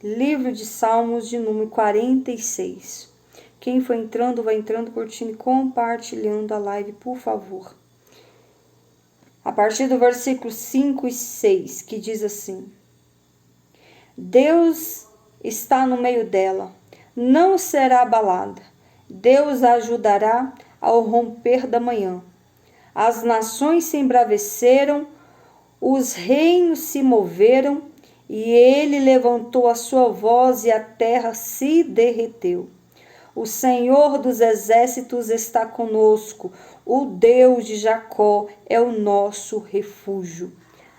Livro de Salmos de número 46. Quem for entrando, vai entrando, curtindo e compartilhando a live, por favor. A partir do versículo 5 e 6, que diz assim: Deus está no meio dela, não será abalada. Deus a ajudará ao romper da manhã. As nações se embraveceram, os reinos se moveram, e ele levantou a sua voz e a terra se derreteu. O Senhor dos exércitos está conosco, o Deus de Jacó é o nosso refúgio.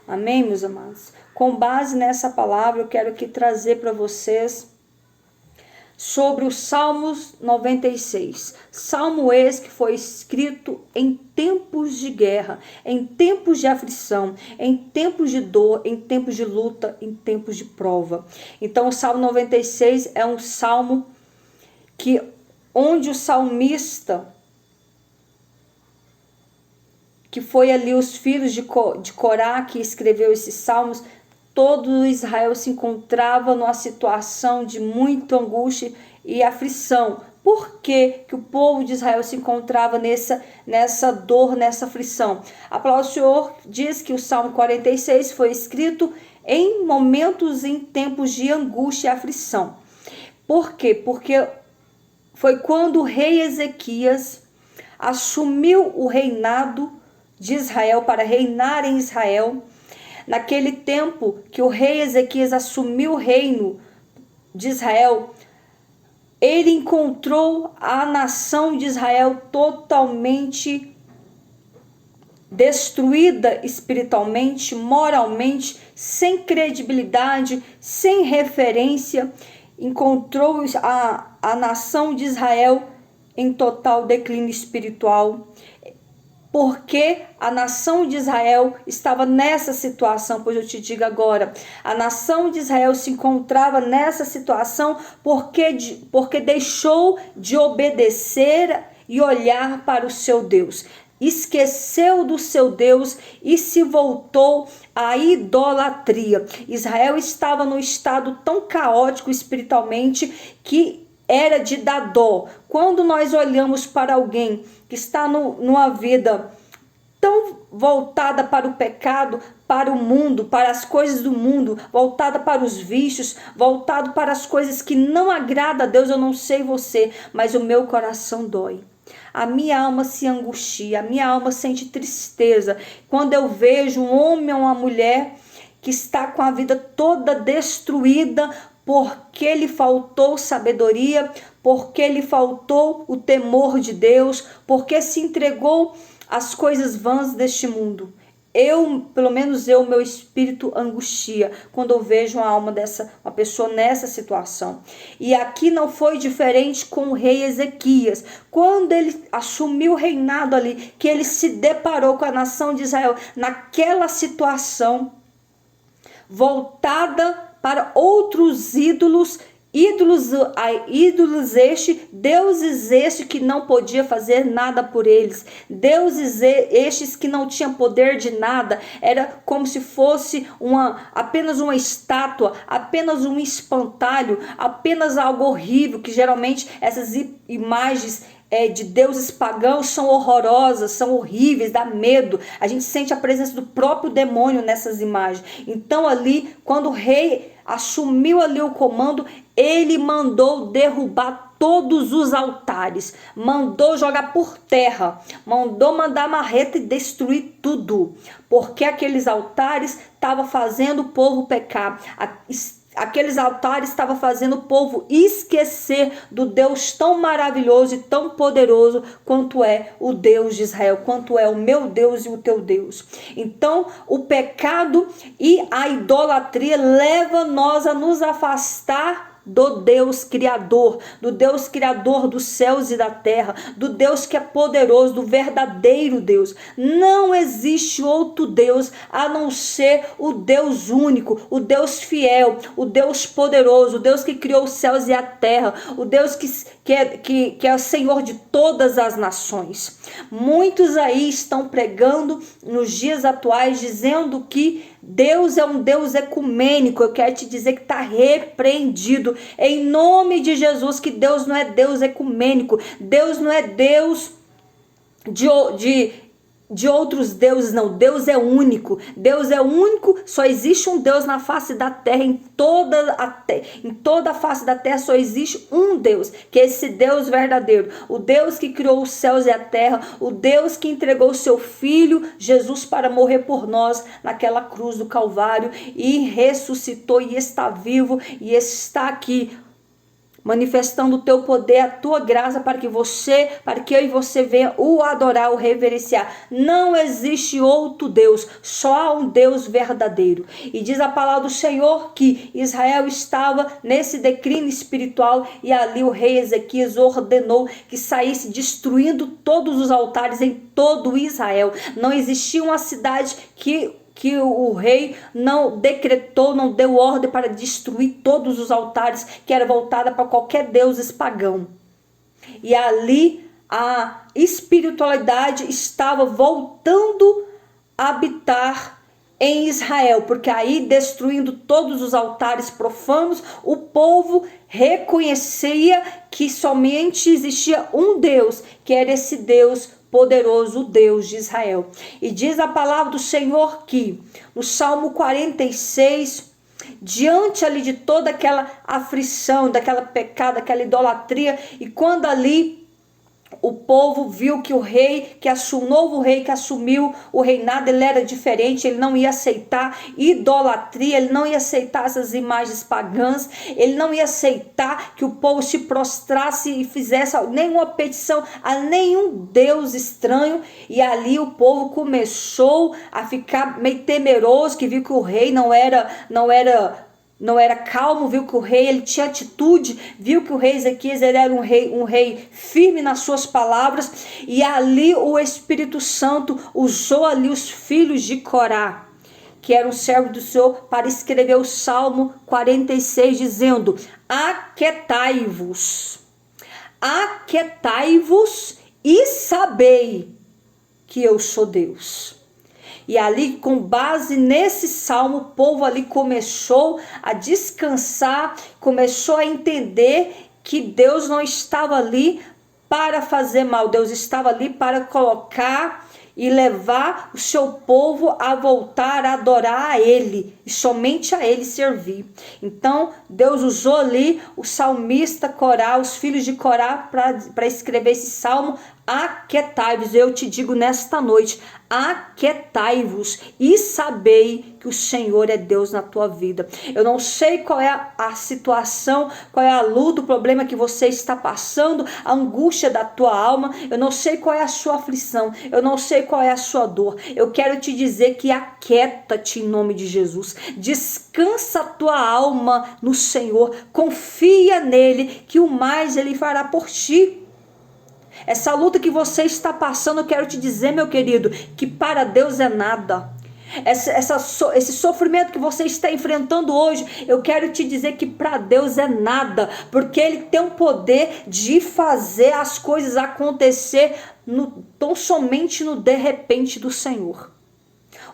Amém, meus amados? Com base nessa palavra, eu quero aqui trazer para vocês sobre o Salmos 96. Salmo esse que foi escrito em tempos de guerra, em tempos de aflição, em tempos de dor, em tempos de luta, em tempos de prova. Então o Salmo 96 é um salmo onde o salmista, que foi ali os filhos de Corá que escreveu esses salmos, todo Israel se encontrava numa situação de muita angústia e aflição. Por que o povo de Israel se encontrava nessa dor, nessa aflição? A palavra do Senhor diz que o Salmo 46 foi escrito em momentos, em tempos de angústia e aflição. Por quê? Porque foi quando o rei Ezequias assumiu o reinado de Israel para reinar em Israel. Naquele tempo que o rei Ezequias assumiu o reino de Israel, ele encontrou a nação de Israel totalmente destruída espiritualmente, moralmente, sem credibilidade, sem referência. Encontrou a nação de Israel em total declínio espiritual. Porque a nação de Israel estava nessa situação, pois eu te digo agora, a nação de Israel se encontrava nessa situação porque deixou de obedecer e olhar para o seu Deus. Esqueceu do seu Deus e se voltou à idolatria. Israel estava num estado tão caótico espiritualmente que era de dar dó. Quando nós olhamos para alguém que está numa vida tão voltada para o pecado, para o mundo, para as coisas do mundo, voltada para os vícios, voltado para as coisas que não agradam a Deus, eu não sei você, mas o meu coração dói. A minha alma se angustia, a minha alma sente tristeza quando eu vejo um homem ou uma mulher que está com a vida toda destruída porque lhe faltou sabedoria, porque lhe faltou o temor de Deus, porque se entregou às coisas vãs deste mundo. Pelo menos meu espírito angustia quando eu vejo uma pessoa nessa situação. E aqui não foi diferente com o rei Ezequias. Quando ele assumiu o reinado ali, que ele se deparou com a nação de Israel naquela situação voltada para outros ídolos deuses estes que não podia fazer nada por eles, deuses estes que não tinham poder de nada, era como se fosse apenas uma estátua, apenas um espantalho, apenas algo horrível, que geralmente essas imagens de deuses pagãos são horrorosas, são horríveis, dá medo. A gente sente a presença do próprio demônio nessas imagens. Então ali, quando o rei assumiu ali o comando, ele mandou derrubar todos os altares, mandou jogar por terra, mandar marreta e destruir tudo, porque aqueles altares estavam fazendo o povo pecar. Aqueles altares estavam fazendo o povo esquecer do Deus tão maravilhoso e tão poderoso quanto é o Deus de Israel, quanto é o meu Deus e o teu Deus. Então, o pecado e a idolatria levam nós a nos afastar do Deus Criador, dos céus e da terra, do Deus que é poderoso, do verdadeiro Deus. Não existe outro Deus a não ser o Deus único, o Deus fiel, o Deus poderoso, o Deus que criou os céus e a terra, o Deus que é o Senhor de todas as nações. Muitos aí estão pregando nos dias atuais dizendo que Deus é um Deus ecumênico. Eu quero te dizer que está repreendido em nome de Jesus, que Deus não é Deus ecumênico. Deus não é Deus de outros deuses, não. Deus é único. Deus é único. Só existe um Deus na face da terra. Em toda a face da terra só existe um Deus, que é esse Deus verdadeiro, o Deus que criou os céus e a terra, o Deus que entregou o seu filho Jesus para morrer por nós naquela cruz do Calvário e ressuscitou e está vivo e está aqui manifestando o teu poder, a tua graça, para que eu e você venha o adorar, o reverenciar. Não existe outro Deus, só há um Deus verdadeiro. E diz a palavra do Senhor que Israel estava nesse declínio espiritual e ali o rei Ezequias ordenou que saísse destruindo todos os altares em todo Israel. Não existia uma cidade que o rei não decretou, não deu ordem para destruir todos os altares que era voltada para qualquer deus pagão. E ali a espiritualidade estava voltando a habitar em Israel, porque aí, destruindo todos os altares profanos, o povo reconhecia que somente existia um Deus, que era esse Deus poderoso, o Deus de Israel. E diz a palavra do Senhor que no Salmo 46, diante ali de toda aquela aflição, daquela pecado, daquela idolatria, e quando ali o povo viu que o novo rei que assumiu o reinado, ele era diferente, ele não ia aceitar idolatria, ele não ia aceitar essas imagens pagãs, ele não ia aceitar que o povo se prostrasse e fizesse nenhuma petição a nenhum deus estranho. E ali o povo começou a ficar meio temeroso, que viu que o rei não era calmo, viu que o rei ele tinha atitude, viu que o rei Ezequias ele era um rei firme nas suas palavras. E ali o Espírito Santo usou ali os filhos de Corá, que eram servos do Senhor, para escrever o Salmo 46, dizendo: aquietai-vos e sabei que eu sou Deus. E ali, com base nesse salmo, o povo ali começou a descansar, começou a entender que Deus não estava ali para fazer mal, Deus estava ali para colocar e levar o seu povo a voltar a adorar a Ele, e somente a Ele servir. Então Deus usou ali o salmista Corá, os filhos de Corá, para escrever esse salmo. Aquietai-vos, eu te digo nesta noite, aquietai-vos e sabei que o Senhor é Deus na tua vida. Eu não sei qual é a situação, qual é a luta, o problema que você está passando, a angústia da tua alma, eu não sei qual é a sua aflição, eu não sei qual é a sua dor. Eu quero te dizer que aquieta-te em nome de Jesus, descansa a tua alma no Senhor, confia nele, que o mais ele fará por ti. Essa luta que você está passando, eu quero te dizer, meu querido, que para Deus é nada. Esse sofrimento que você está enfrentando hoje, eu quero te dizer que para Deus é nada, porque Ele tem o poder de fazer as coisas acontecer tão somente no de repente do Senhor.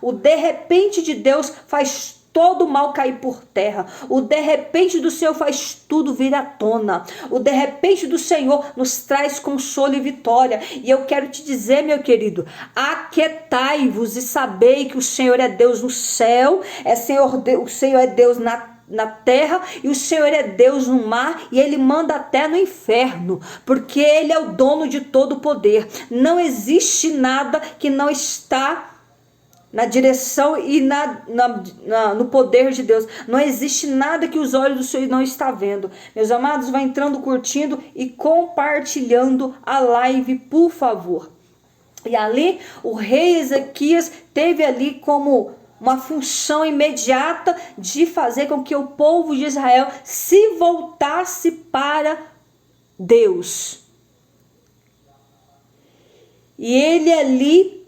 O de repente de Deus faz todo o mal cair por terra. O de repente do Senhor faz tudo vir à tona. O de repente do Senhor nos traz consolo e vitória. E eu quero te dizer, meu querido, aquietai-vos e sabei que o Senhor é Deus no céu, o Senhor é Deus na terra, e o Senhor é Deus no mar, e Ele manda até no inferno, porque Ele é o dono de todo o poder. Não existe nada que não está na direção e no poder de Deus. Não existe nada que os olhos do Senhor não estão vendo. Meus amados, vai entrando, curtindo e compartilhando a live, por favor. E ali o rei Ezequias teve ali como uma função imediata de fazer com que o povo de Israel se voltasse para Deus. E ele ali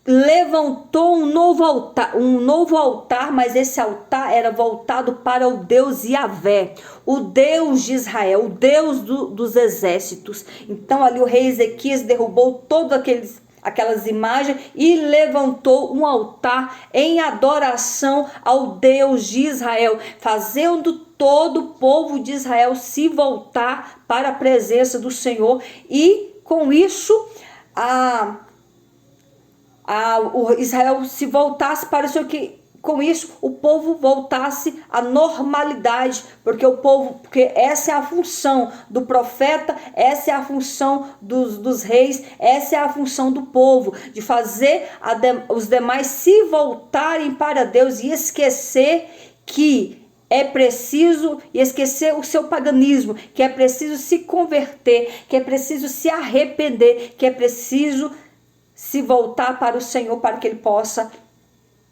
levantou um novo altar, mas esse altar era voltado para o Deus Yahvé, o Deus de Israel, o Deus dos exércitos. Então ali o rei Ezequias derrubou todos aquelas imagens e levantou um altar em adoração ao Deus de Israel, fazendo todo o povo de Israel se voltar para a presença do Senhor, e com isso o Israel se voltasse para o Senhor, que com isso o povo voltasse à normalidade, porque essa é a função do profeta, essa é a função dos reis, essa é a função do povo, de fazer os demais se voltarem para Deus e esquecer que é preciso, e esquecer o seu paganismo, que é preciso se converter, que é preciso se arrepender, que é preciso se voltar para o Senhor, para que Ele possa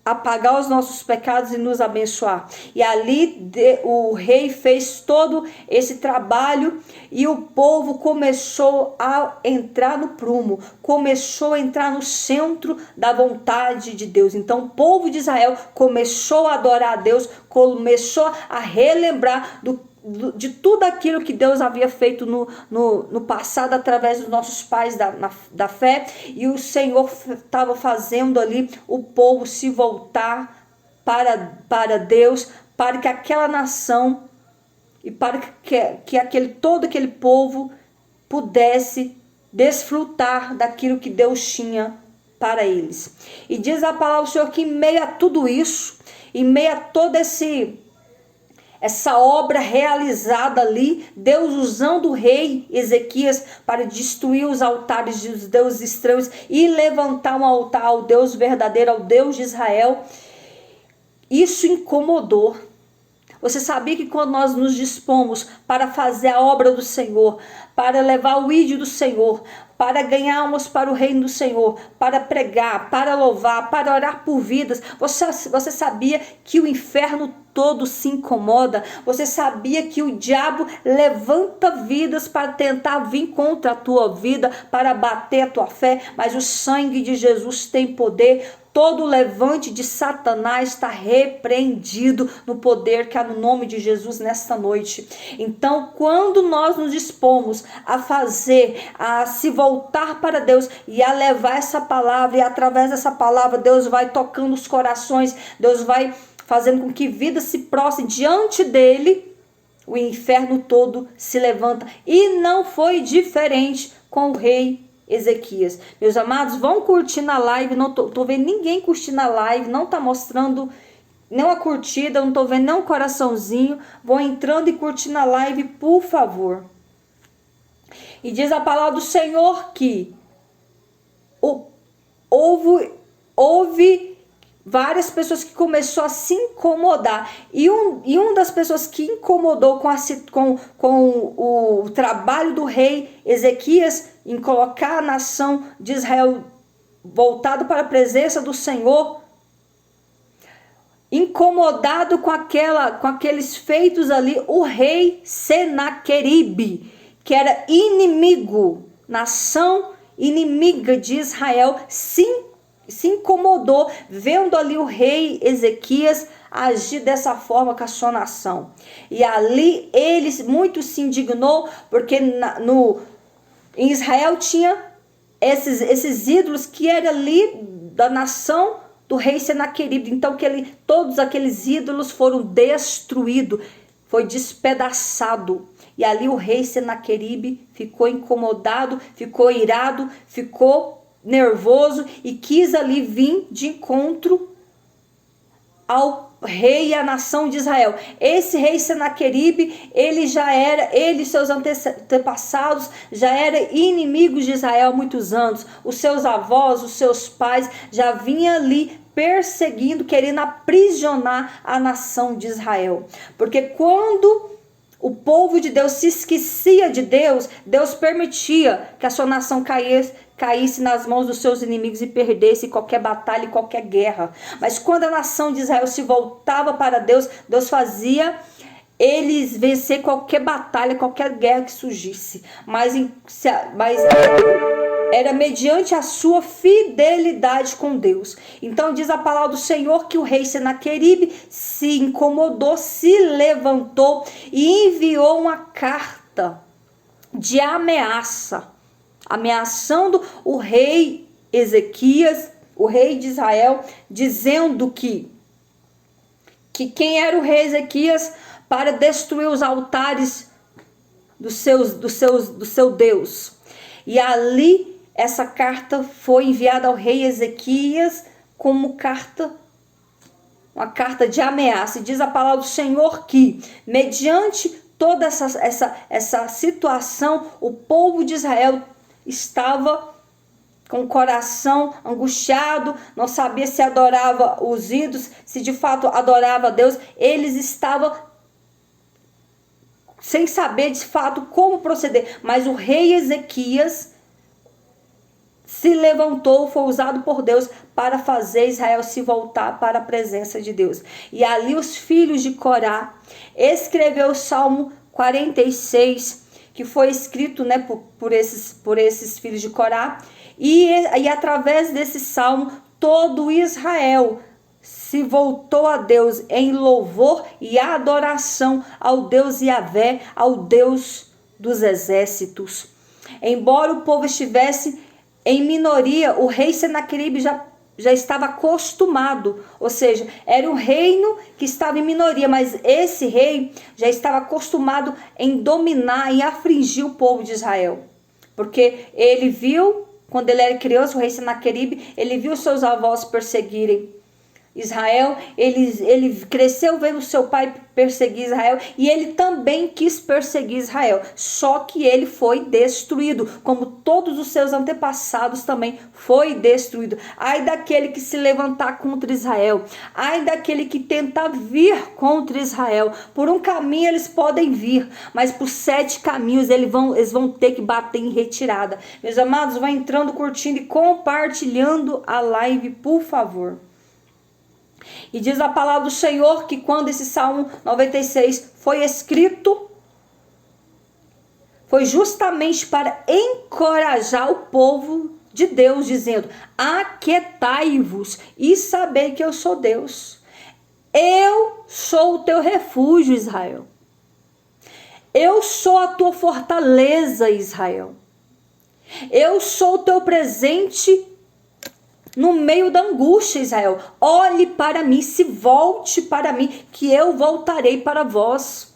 apagar os nossos pecados e nos abençoar. E ali o rei fez todo esse trabalho, e o povo começou a entrar no prumo, começou a entrar no centro da vontade de Deus. Então o povo de Israel começou a adorar a Deus, começou a relembrar de tudo aquilo que Deus havia feito no passado através dos nossos pais da fé, e o Senhor estava fazendo ali o povo se voltar para Deus, para que aquela nação e para que todo aquele povo pudesse desfrutar daquilo que Deus tinha para eles. E diz a palavra do Senhor que em meio a tudo isso, em meio a toda essa obra realizada ali, Deus usando o rei Ezequias para destruir os altares dos deuses estranhos e levantar um altar ao Deus verdadeiro, ao Deus de Israel, isso incomodou. Você sabia que quando nós nos dispomos para fazer a obra do Senhor, para levar o ídolo do Senhor, para ganhar almas para o reino do Senhor, para pregar, para louvar, para orar por vidas, você sabia que o inferno todo se incomoda? Você sabia que o diabo levanta vidas para tentar vir contra a tua vida, para bater a tua fé, mas o sangue de Jesus tem poder. Todo levante de Satanás está repreendido no poder que há no nome de Jesus nesta noite. Então, quando nós nos dispomos a se voltar para Deus e a levar essa palavra, e através dessa palavra Deus vai tocando os corações, Deus vai fazendo com que vidas se prostrem diante dele, o inferno todo se levanta. E não foi diferente com o rei Ezequias. Meus amados, vão curtir na live. Não tô vendo ninguém curtir na live, não tá mostrando nenhuma curtida, não tô vendo nenhum coraçãozinho. Vão entrando e curtindo a live, por favor. E diz a palavra do Senhor que houve várias pessoas que começou a se incomodar, e uma das pessoas que incomodou com o trabalho do rei Ezequias em colocar a nação de Israel voltado para a presença do Senhor, incomodado com aqueles feitos ali, o rei Senaqueribe, que era nação inimiga de Israel, se incomodou vendo ali o rei Ezequias agir dessa forma com a sua nação. E ali ele muito se indignou, porque em Israel tinha esses ídolos que eram ali da nação do rei Senaqueribe. Então todos aqueles ídolos foram destruídos, foi despedaçado. E ali o rei Senaqueribe ficou incomodado, ficou irado, ficou nervoso e quis ali vir de encontro ao rei e à nação de Israel. Esse rei Senaqueribe, ele e seus antepassados já eram inimigos de Israel há muitos anos. Os seus avós, os seus pais já vinham ali perseguindo, querendo aprisionar a nação de Israel. Porque quando o povo de Deus se esquecia de Deus, Deus permitia que a sua nação caísse nas mãos dos seus inimigos e perdesse qualquer batalha e qualquer guerra. Mas quando a nação de Israel se voltava para Deus, Deus fazia eles vencer qualquer batalha, qualquer guerra que surgisse. Mas era mediante a sua fidelidade com Deus. Então diz a palavra do Senhor que o rei Senaqueribe se incomodou, se levantou e enviou uma carta de ameaça, ameaçando o rei Ezequias, o rei de Israel, dizendo que quem era o rei Ezequias para destruir os altares do seu Deus. E ali essa carta foi enviada ao rei Ezequias como uma carta de ameaça. E diz a palavra do Senhor que, mediante toda essa situação, o povo de Israel estava com o coração angustiado, não sabia se adorava os ídolos, se de fato adorava a Deus. Eles estavam sem saber de fato como proceder. Mas o rei Ezequias se levantou, foi usado por Deus para fazer Israel se voltar para a presença de Deus. E ali os filhos de Corá escreveu o Salmo 46, que foi escrito, né, por esses filhos de Corá. E através desse salmo, todo Israel se voltou a Deus em louvor e adoração ao Deus Yahvé, ao Deus dos exércitos. Embora o povo estivesse em minoria, o rei Senaqueribe já estava acostumado, ou seja, era um reino que estava em minoria, mas esse rei já estava acostumado em dominar e afligir o povo de Israel. Porque ele viu, quando ele era criança, o rei Senaqueribe, ele viu seus avós perseguirem Israel, ele cresceu vendo seu pai perseguir Israel e ele também quis perseguir Israel, só que ele foi destruído, como todos os seus antepassados também foi destruído. Ai daquele que se levantar contra Israel, ai daquele que tentar vir contra Israel. Por um caminho eles podem vir, mas por 7 caminhos eles vão ter que bater em retirada. Meus amados, vão entrando, curtindo e compartilhando a live, por favor. E diz a palavra do Senhor que quando esse Salmo 96 foi escrito, foi justamente para encorajar o povo de Deus, dizendo: aquietai-vos e sabei que eu sou Deus. Eu sou o teu refúgio, Israel. Eu sou a tua fortaleza, Israel. Eu sou o teu presente no meio da angústia, Israel. Olhe para mim, se volte para mim, que eu voltarei para vós.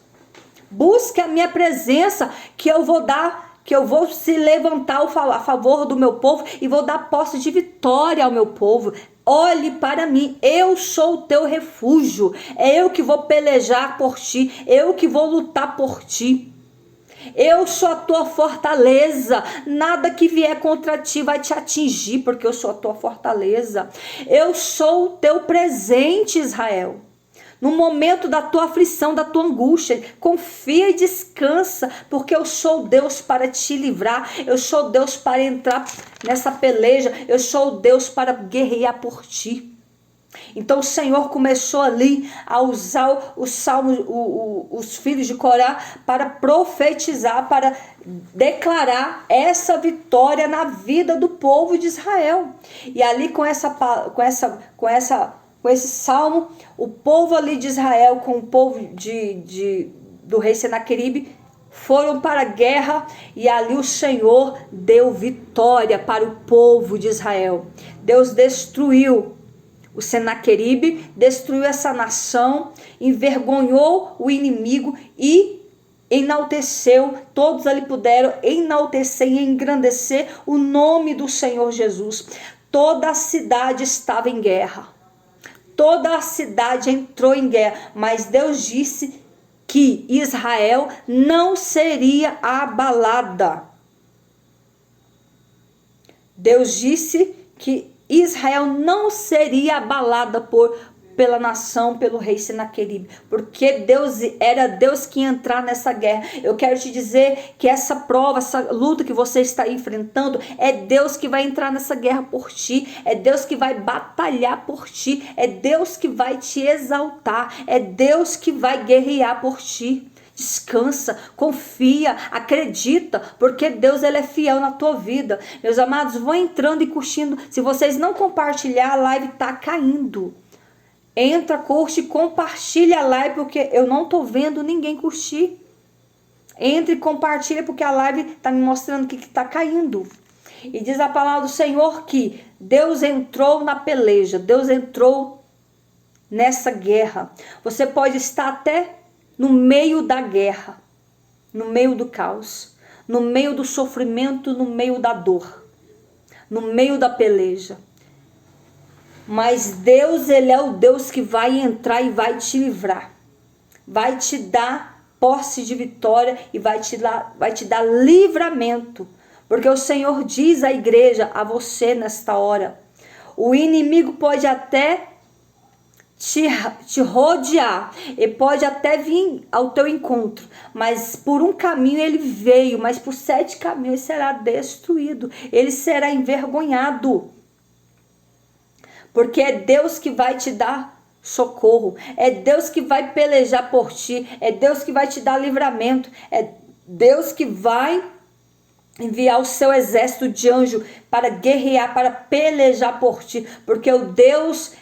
Busque a minha presença, que eu vou se levantar a favor do meu povo e vou dar posse de vitória ao meu povo. Olhe para mim, eu sou o teu refúgio. É eu que vou pelejar por ti, eu que vou lutar por ti. Eu sou a tua fortaleza, nada que vier contra ti vai te atingir, porque eu sou a tua fortaleza. Eu sou o teu presente, Israel. No momento da tua aflição, da tua angústia, confia e descansa, porque eu sou Deus para te livrar, eu sou Deus para entrar nessa peleja, eu sou Deus para guerrear por ti. Então o Senhor começou ali a usar os salmos, os filhos de Corá, para profetizar, para declarar essa vitória na vida do povo de Israel. E ali com esse salmo, o povo ali de Israel, com o povo do rei Senaqueribe, foram para a guerra, e ali o Senhor deu vitória para o povo de Israel. Deus destruiu o Senaqueribe, destruiu essa nação, envergonhou o inimigo e enalteceu, todos ali puderam enaltecer e engrandecer o nome do Senhor Jesus. Toda a cidade estava em guerra, toda a cidade entrou em guerra, mas Deus disse que Israel não seria abalada. Deus disse que Israel não seria abalada pela nação, pelo rei Senaqueribe, porque era Deus que ia entrar nessa guerra. Eu quero te dizer que essa prova, essa luta que você está enfrentando, é Deus que vai entrar nessa guerra por ti, é Deus que vai batalhar por ti, é Deus que vai te exaltar, é Deus que vai guerrear por ti. Descansa, confia, acredita, porque Deus, ele é fiel na tua vida. Meus amados, vão entrando e curtindo. Se vocês não compartilhar, a live está caindo. Entra, curte, compartilha a live, porque eu não estou vendo ninguém curtir. Entre e compartilha, porque a live está me mostrando que está caindo. E diz a palavra do Senhor que Deus entrou na peleja, Deus entrou nessa guerra. Você pode estar até no meio da guerra, no meio do caos, no meio do sofrimento, no meio da dor, no meio da peleja. Mas Deus, Ele é o Deus que vai entrar e vai te livrar. Vai te dar posse de vitória e vai te dar livramento. Porque o Senhor diz à igreja, a você nesta hora, o inimigo pode até te rodear, e pode até vir ao teu encontro, mas por um caminho ele veio, mas por 7 caminhos ele será destruído, ele será envergonhado, porque é Deus que vai te dar socorro, é Deus que vai pelejar por ti, é Deus que vai te dar livramento, é Deus que vai enviar o seu exército de anjo para guerrear, para pelejar por ti, porque o Deus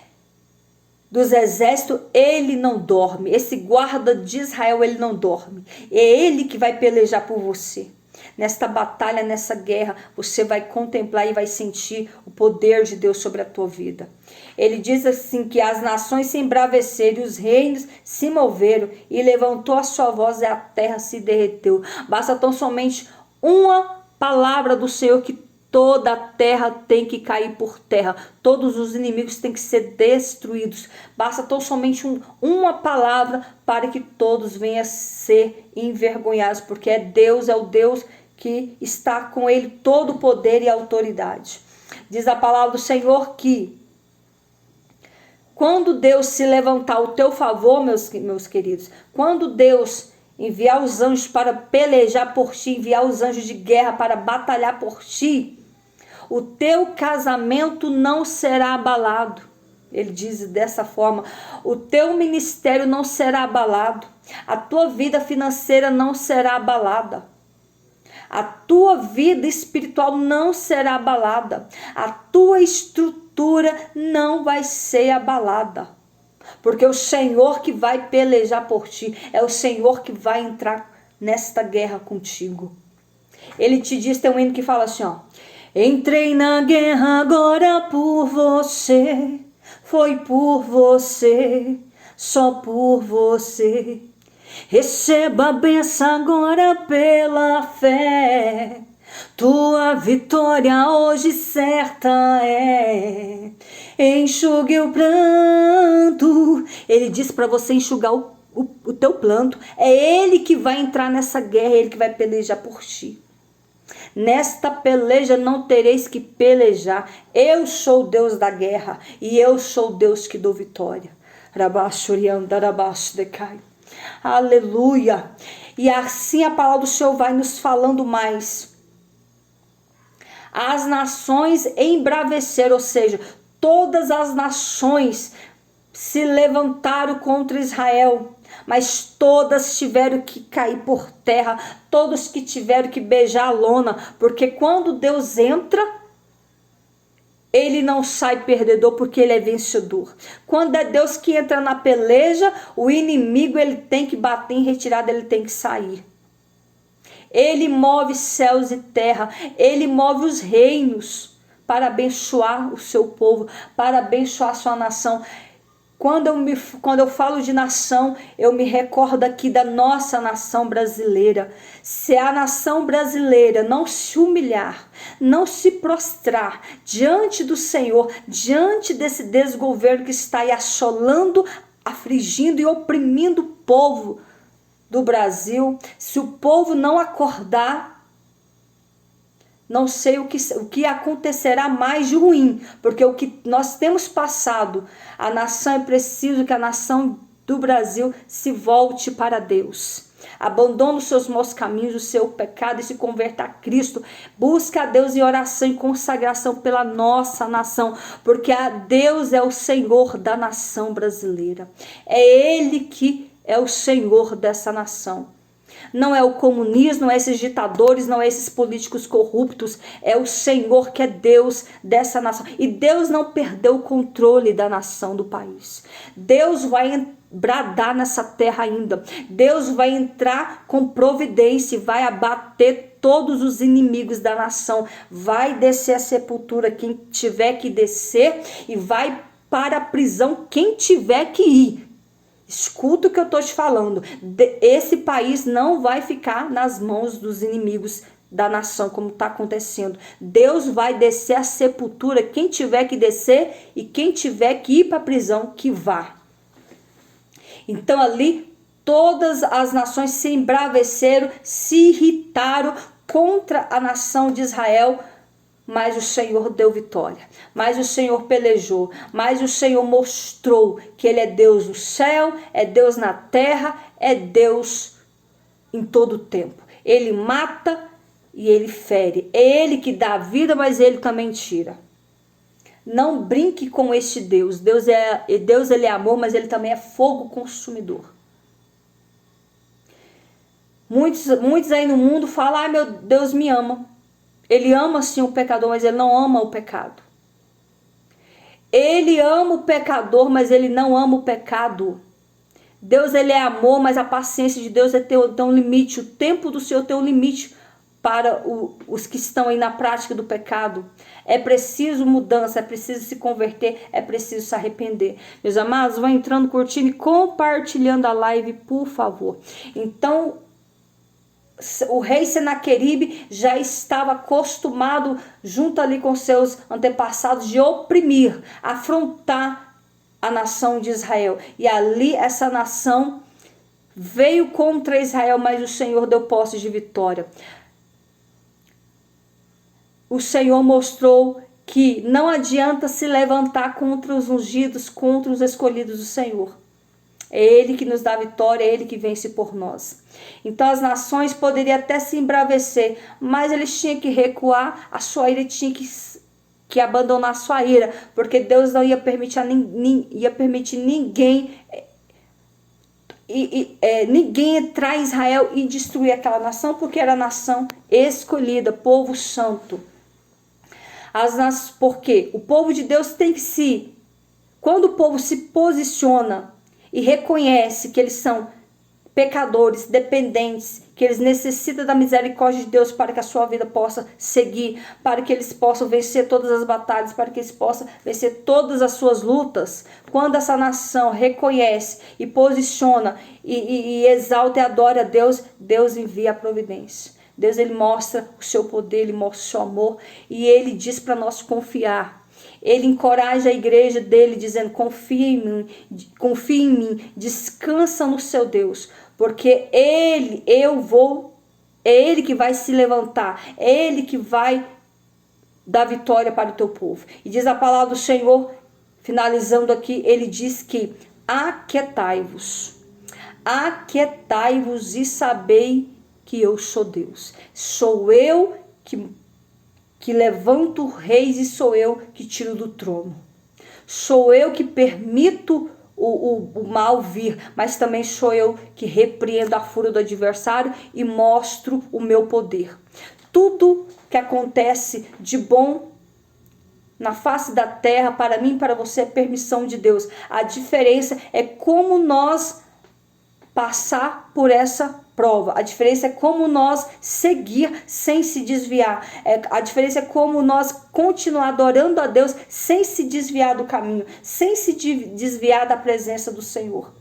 dos exércitos, ele não dorme. Esse guarda de Israel, ele não dorme. É ele que vai pelejar por você. Nesta batalha, nessa guerra, você vai contemplar e vai sentir o poder de Deus sobre a tua vida. Ele diz assim que as nações se embraveceram e os reinos se moveram e levantou a sua voz e a terra se derreteu. Basta tão somente uma palavra do Senhor que toda a terra tem que cair por terra. Todos os inimigos têm que ser destruídos. Basta tão somente uma palavra para que todos venham a ser envergonhados. Porque é o Deus que está com ele todo o poder e autoridade. Diz a palavra do Senhor que quando Deus se levantar ao teu favor, meus queridos, quando Deus enviar os anjos para pelejar por ti, enviar os anjos de guerra para batalhar por ti, o teu casamento não será abalado. Ele diz dessa forma, o teu ministério não será abalado, a tua vida financeira não será abalada, a tua vida espiritual não será abalada, a tua estrutura não vai ser abalada, porque o Senhor que vai pelejar por ti, é o Senhor que vai entrar nesta guerra contigo. Ele te diz, tem um hino que fala assim, ó: entrei na guerra agora por você, foi por você, só por você. Receba a bênção agora pela fé, tua vitória hoje certa é. Enxugue o pranto. Ele diz para você enxugar o teu pranto. É ele que vai entrar nessa guerra, é ele que vai pelejar por ti. Nesta peleja não tereis que pelejar. Eu sou o Deus da guerra e eu sou o Deus que dou vitória. Aleluia. E assim a palavra do Senhor vai nos falando mais. As nações embraveceram, ou seja, todas as nações se levantaram contra Israel, mas todas tiveram que cair por terra, todos que tiveram que beijar a lona, porque quando Deus entra, ele não sai perdedor, porque ele é vencedor. Quando é Deus que entra na peleja, o inimigo ele tem que bater em retirada, ele tem que sair. Ele move céus e terra, ele move os reinos para abençoar o seu povo, para abençoar a sua nação. Quando eu falo de nação, eu me recordo aqui da nossa nação brasileira. Se a nação brasileira não se humilhar, não se prostrar diante do Senhor, diante desse desgoverno que está aí assolando, afligindo e oprimindo o povo do Brasil, se o povo não acordar, não sei o que acontecerá mais de ruim, porque o que nós temos passado, a nação é preciso que a nação do Brasil se volte para Deus. Abandone os seus maus caminhos, o seu pecado e se converta a Cristo. Busca a Deus em oração e consagração pela nossa nação, porque a Deus é o Senhor da nação brasileira. É Ele que é o Senhor dessa nação. Não é o comunismo, não é esses ditadores, não é esses políticos corruptos. É o Senhor que é Deus dessa nação. E Deus não perdeu o controle da nação, do país. Deus vai bradar nessa terra ainda. Deus vai entrar com providência e vai abater todos os inimigos da nação. Vai descer a sepultura quem tiver que descer e vai para a prisão quem tiver que ir. Escuta o que eu estou te falando. Esse país não vai ficar nas mãos dos inimigos da nação, como está acontecendo. Deus vai descer a sepultura quem tiver que descer e quem tiver que ir para a prisão, que vá. Então ali todas as nações se embraveceram, se irritaram contra a nação de Israel, mas o Senhor deu vitória, mas o Senhor pelejou, mas o Senhor mostrou que Ele é Deus no céu, é Deus na terra, é Deus em todo o tempo. Ele mata e Ele fere, é Ele que dá a vida, mas Ele também tira. Não brinque com este Deus. Deus ele é amor, mas Ele também é fogo consumidor. Muitos aí no mundo falam, ai meu Deus me ama. Ele ama sim o pecador, mas Ele não ama o pecado. Ele ama o pecador, mas Ele não ama o pecado. Deus ele é amor, mas a paciência de Deus tem um limite. O tempo do Senhor tem um limite para os que estão aí na prática do pecado. É preciso mudança, é preciso se converter, é preciso se arrepender. Meus amados, vão entrando, curtindo e compartilhando a live, por favor. Então, o rei Senaqueribe já estava acostumado, junto ali com seus antepassados, de oprimir, afrontar a nação de Israel. E ali essa nação veio contra Israel, mas o Senhor deu posse de vitória. O Senhor mostrou que não adianta se levantar contra os ungidos, contra os escolhidos do Senhor. É Ele que nos dá vitória, é Ele que vence por nós. Então as nações poderiam até se embravecer, mas eles tinham que recuar, a sua ira tinha que abandonar a sua ira, porque Deus não ia permitir, ninguém entrar em Israel e destruir aquela nação, porque era a nação escolhida, povo santo. Porque o povo de Deus tem que quando o povo se posiciona e reconhece que eles são pecadores, dependentes, que eles necessitam da misericórdia de Deus para que a sua vida possa seguir, para que eles possam vencer todas as batalhas, para que eles possam vencer todas as suas lutas. Quando essa nação reconhece e posiciona e exalta e adora a Deus, Deus envia a providência. Deus ele mostra o seu poder, ele mostra o seu amor e ele diz para nós confiar. Ele encoraja a igreja dele dizendo, confia em mim, descansa no seu Deus, porque é Ele que vai se levantar, é Ele que vai dar vitória para o teu povo. E diz a palavra do Senhor, finalizando aqui, ele diz que aquietai-vos e sabei que eu sou Deus. Sou eu que levanto reis e sou eu que tiro do trono. Sou eu que permito o mal vir, mas também sou eu que repreendo a fúria do adversário e mostro o meu poder. Tudo que acontece de bom na face da terra, para mim e para você, é permissão de Deus. A diferença é como nós passar por essa prova. A diferença é como nós seguir sem se desviar. A diferença é como nós continuar adorando a Deus sem se desviar do caminho, sem se desviar da presença do Senhor.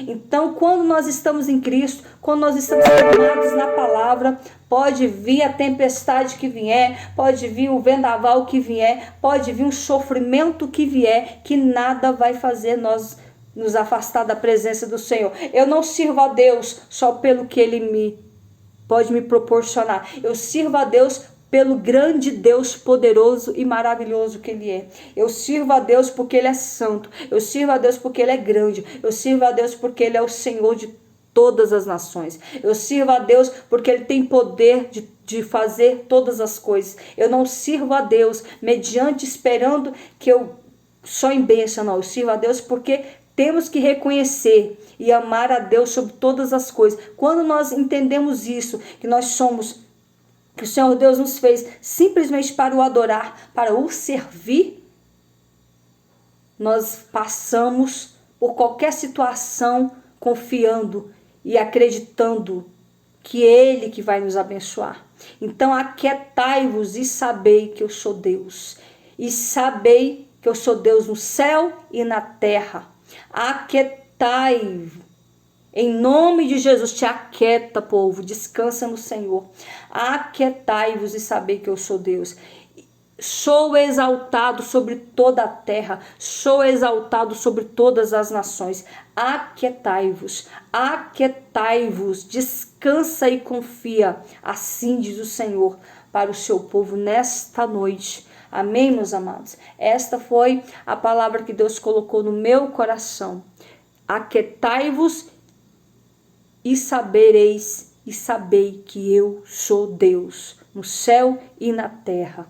Então, quando nós estamos em Cristo, quando nós estamos firmados na palavra, pode vir a tempestade que vier, pode vir o vendaval que vier, pode vir um sofrimento que vier, que nada vai fazer nós nos afastar da presença do Senhor. Eu não sirvo a Deus só pelo que Ele pode me proporcionar. Eu sirvo a Deus pelo grande Deus poderoso e maravilhoso que Ele é. Eu sirvo a Deus porque Ele é santo. Eu sirvo a Deus porque Ele é grande. Eu sirvo a Deus porque Ele é o Senhor de todas as nações. Eu sirvo a Deus porque Ele tem poder de fazer todas as coisas. Eu não sirvo a Deus mediante esperando que eu só em bênção, não. Eu sirvo a Deus porque temos que reconhecer e amar a Deus sobre todas as coisas. Quando nós entendemos isso, que nós somos, que o Senhor Deus nos fez simplesmente para o adorar, para o servir, nós passamos por qualquer situação, confiando e acreditando que Ele que vai nos abençoar. Então aquietai-vos e sabei que eu sou Deus. E sabei que eu sou Deus no céu e na terra. Aquietai-vos. Em nome de Jesus, te aquieta, povo. Descansa no Senhor. Aquietai-vos e sabei que eu sou Deus. Sou exaltado sobre toda a terra, sou exaltado sobre todas as nações. Aquietai-vos, aquietai-vos, descansa e confia, assim diz o Senhor para o seu povo nesta noite. Amém, meus amados? Esta foi a palavra que Deus colocou no meu coração. Aquietai-vos e sabereis e sabei que eu sou Deus, no céu e na terra.